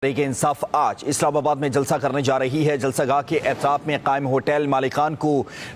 तहरीक इंसाफ आज इस्लामाबाद में जलसा करने जा रही है। जलसा गाह के एतराफ में कायम होटल मालिकान को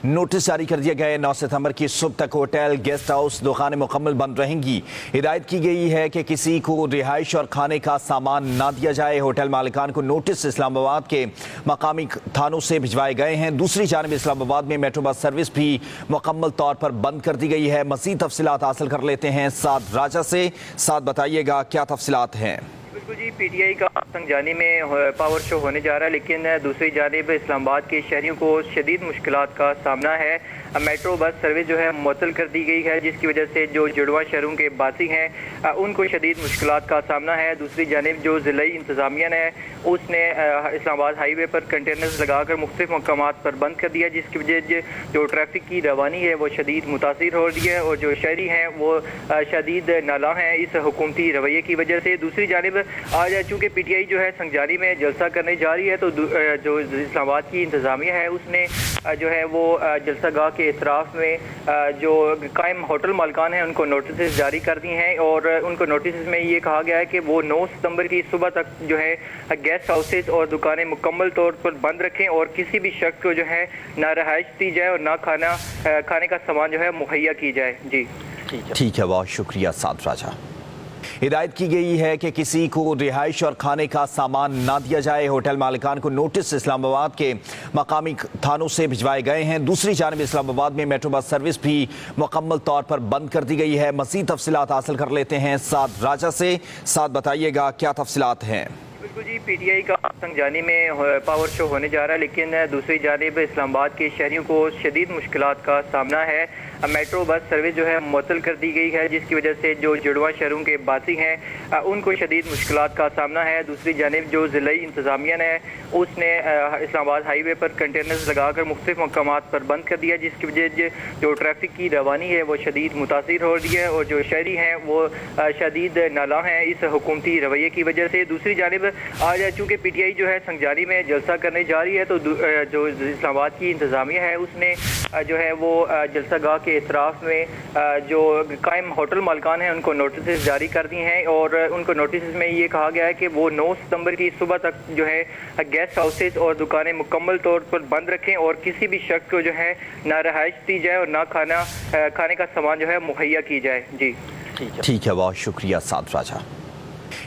नोटिस जारी कर दिया गया है। 9 सितंबर की सुबह तक होटल, गेस्ट हाउस, दुकानें मुकम्मल बंद रहेंगी। हिदायत की गई है कि किसी को रिहाइश और खाने का सामान ना दिया जाए। होटल मालिकान को नोटिस इस्लामाबाद के मकामी थानों से भिजवाए गए हैं। दूसरी जानब इस्लामाबाद में मेट्रो बस सर्विस भी मुकम्मल तौर पर बंद कर दी गई है। मज़ीद तफसीलात हासिल कर लेते हैं साद राजा से। साद बताइएगा क्या तफसीलात हैं। बिल्कुल जी, पीटीआई का संगजानी में पावर शो होने जा रहा है, लेकिन दूसरी जानिब इस्लामाबाद के शहरियों को शदीद मुश्किलात का सामना है। मेट्रो बस सर्विस जो है मुअत्तल कर दी गई है, जिसकी वजह से जो जुड़वा शहरों के बासी हैं उनको शदीद मुश्किलात का सामना है। दूसरी जानिब जो ज़िलाई इंतज़ामिया है उसने इस्लामाबाद हाईवे पर कंटेनर्स लगाकर मुख्तलिफ मकामात पर बंद कर दिया, जिसकी वजह जो ट्रैफिक की रवानी है वो शदीद मुतासिर हो रही है और जो शहरी हैं वो शदीद नाला हैं इस हुकूमती रवैये की वजह से। दूसरी जानिब आज चूँकि पीटीआई जो है संगजानी में जलसा करने जा रही है, तो जो इस्लामाबाद की इंतज़ामिया है उसने जो है वो जलसा गाह के इतराफ़ में जो कायम होटल मालिकान हैं उनको नोटिस जारी कर दी हैं और उनको नोटिस में ये कहा गया है कि वो 9 सितंबर की सुबह तक जो है गेस्ट हाउसेस और दुकानें मुकम्मल तौर पर बंद रखें और किसी भी शख्स को जो है ना रहाइश दी जाए और ना खाने का सामान जो है मुहैया की जाए। जी ठीक है, बहुत शुक्रिया साद राजा। हिदायत की गई है कि किसी को रिहाइश और खाने का सामान ना दिया जाए। होटल मालिकान को नोटिस इस्लामाबाद के मकामी थानों से भिजवाए गए हैं। दूसरी जानब इस्लामाबाद में मेट्रो बस सर्विस भी मुकम्मल तौर पर बंद कर दी गई है। मज़ीद तफसीलात हासिल कर लेते हैं साद राजा से। साद बताइएगा क्या तफसीलात हैं। बिल्कुल जी, पीटीआई का संगजानी में पावर शो होने जा रहा है, लेकिन दूसरी जानिब इस्लामाबाद के शहरियों को शदीद मुश्किलात का सामना है। मेट्रो बस सर्विस जो है मुअत्तल कर दी गई है, जिसकी वजह से जो जुड़वा शहरों के बासी हैं उनको शदीद मुश्किलात का सामना है। दूसरी जानिब जो ज़िलाई इंतज़ामिया है उसने इस्लामाबाद हाईवे पर कंटेनर्स लगाकर मुख्तलिफ मकामात पर बंद कर दिया, जिसकी वजह जो ट्रैफिक की रवानी है वो शदीद मुतासिर हो रही है और जो शहरी हैं वो शदीद नाला हैं इस हुकूमती रवैये की वजह से। दूसरी जानिब आज चूँकि पीटीआई जो है संगजानी में जलसा करने जा रही है, तो जो इस्लामाबाद की इंतज़ामिया है उसने जो है वो जलसा गाह के इतराफ़ में जो कायम होटल मालिकान हैं उनको नोटिस जारी कर दी हैं और उनको नोटिस में ये कहा गया है कि वो 9 सितंबर की सुबह तक जो है गेस्ट हाउसेस और दुकानें मुकम्मल तौर पर बंद रखें और किसी भी शख्स को जो है ना रहाइश दी जाए और ना खाने का सामान जो है मुहैया की जाए। जी ठीक है, बहुत शुक्रिया साद राजा।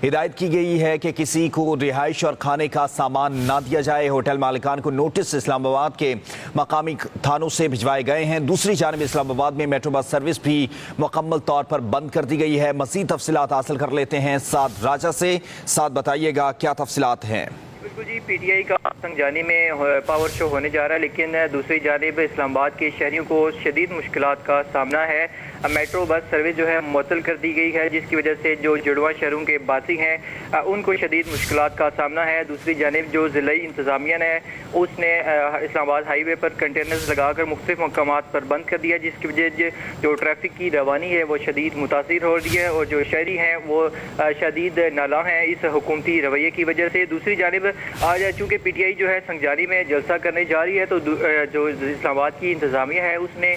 हिदायत की गई है कि किसी को रिहाइश और खाने का सामान ना दिया जाए। होटल मालिकान को नोटिस इस्लामाबाद के मकामी थानों से भिजवाए गए हैं। दूसरी जानब इस्लामाबाद में मेट्रो बस सर्विस भी मुकम्मल तौर पर बंद कर दी गई है। मज़ीद तफसीलात हासिल कर लेते हैं साद राजा से। साद बताइएगा क्या तफसीलात हैं। बिल्कुल जी, पीटीआई का संगजानी में पावर शो होने जा रहा है, लेकिन दूसरी जानिब इस्लामाबाद के शहरियों को शदीद मुश्किलात का सामना है। मेट्रो बस सर्विस जो है मुअत्तल कर दी गई है, जिसकी वजह से जो जुड़वा शहरों के बासी हैं उनको शदीद मुश्किलात का सामना है। दूसरी जानिब जो ज़िलाई इंतज़ामिया है उसने इस्लामाबाद हाईवे पर कंटेनर्स लगाकर मुख्तलिफ मकामात पर बंद कर दिया, जिसकी वजह जो ट्रैफिक की रवानी है वो शदीद मुतासिर हो रही है और जो शहरी हैं वो शदीद नाला हैं इस हुकूमती रवैये की वजह से। दूसरी जानिब आज चूँकि पीटीआई जो है संगजानी में जलसा करने जा रही है, तो जो इस्लामाबाद की इंतज़ामिया है उसने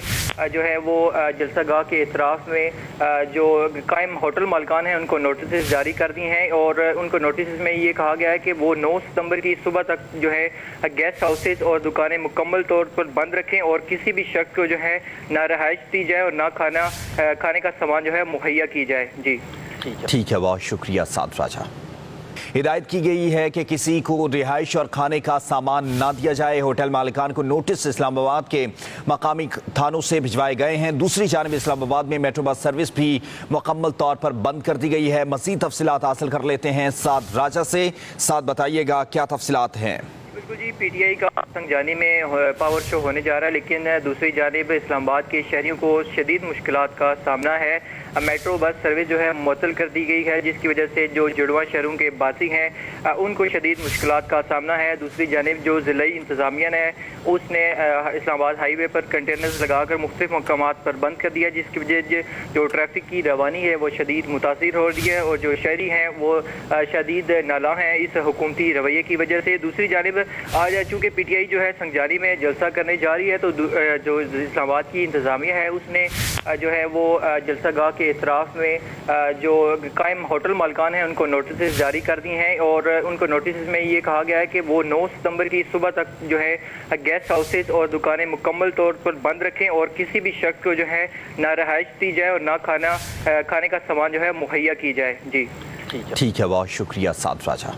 जो है वो जलसा गाह के इतराफ़ में जो कायम होटल मालिकान हैं उनको नोटिस जारी कर दी हैं और उनको नोटिस में ये कहा गया है कि वो 9 सितंबर की सुबह तक जो है गेस्ट हाउसेस और दुकानें मुकम्मल तौर पर बंद रखें और किसी भी शख्स को जो है ना रहाइश दी जाए और ना खाने का सामान जो है मुहैया की जाए। जी ठीक है, बहुत शुक्रिया साद राजा। हिदायत की गई है कि किसी को रिहाइश और खाने का सामान ना दिया जाए। होटल मालिकान को नोटिस इस्लामाबाद के मकामी थानों से भिजवाए गए हैं। दूसरी जानब इस्लामाबाद में मेट्रो बस सर्विस भी मुकम्मल तौर पर बंद कर दी गई है। मज़ीद तफसीलात हासिल कर लेते हैं साद राजा से। साद बताइएगा क्या तफसीलात हैं। बिल्कुल जी, पीटीआई का संगजानी में पावर शो होने जा रहा है, लेकिन दूसरी जानिब इस्लामाबाद के शहरियों को शदीद मुश्किलात का सामना है। मेट्रो बस सर्विस जो है मुअत्तल कर दी गई है, जिसकी वजह से जो जुड़वा शहरों के बासी हैं उनको शदीद मुश्किलात का सामना है। दूसरी जानिब जो ज़िलाई इंतज़ामिया है उसने इस्लामाबाद हाईवे पर कंटेनर्स लगाकर मुख्तलिफ मकामात पर बंद कर दिया, जिसकी वजह जो ट्रैफिक की रवानी है वो शदीद मुतासिर हो रही है और जो शहरी हैं वो शदीद नाला हैं इस हुकूमती रवैये की वजह से। दूसरी जानिब आज चूँकि पीटीआई जो है संगजानी में जलसा करने जा रही है, तो जो इस्लामाबाद की इंतज़ामिया है उसने जो है वो जलसा गाह के کے اطراف میں جو قائم ہوٹل مالکان ہیں ان کو نوٹسز جاری کر دی ہیں، اور ان کو نوٹسز میں یہ کہا گیا ہے کہ وہ 9 ستمبر کی صبح تک جو ہے گیسٹ ہاؤسز اور دکانیں مکمل طور پر بند رکھیں، اور کسی بھی شخص کو جو ہے نہ رہائش دی جائے اور نہ کھانے کا سامان جو ہے مہیا کی جائے۔ جی ٹھیک ہے، بہت شکریہ سعد راجہ۔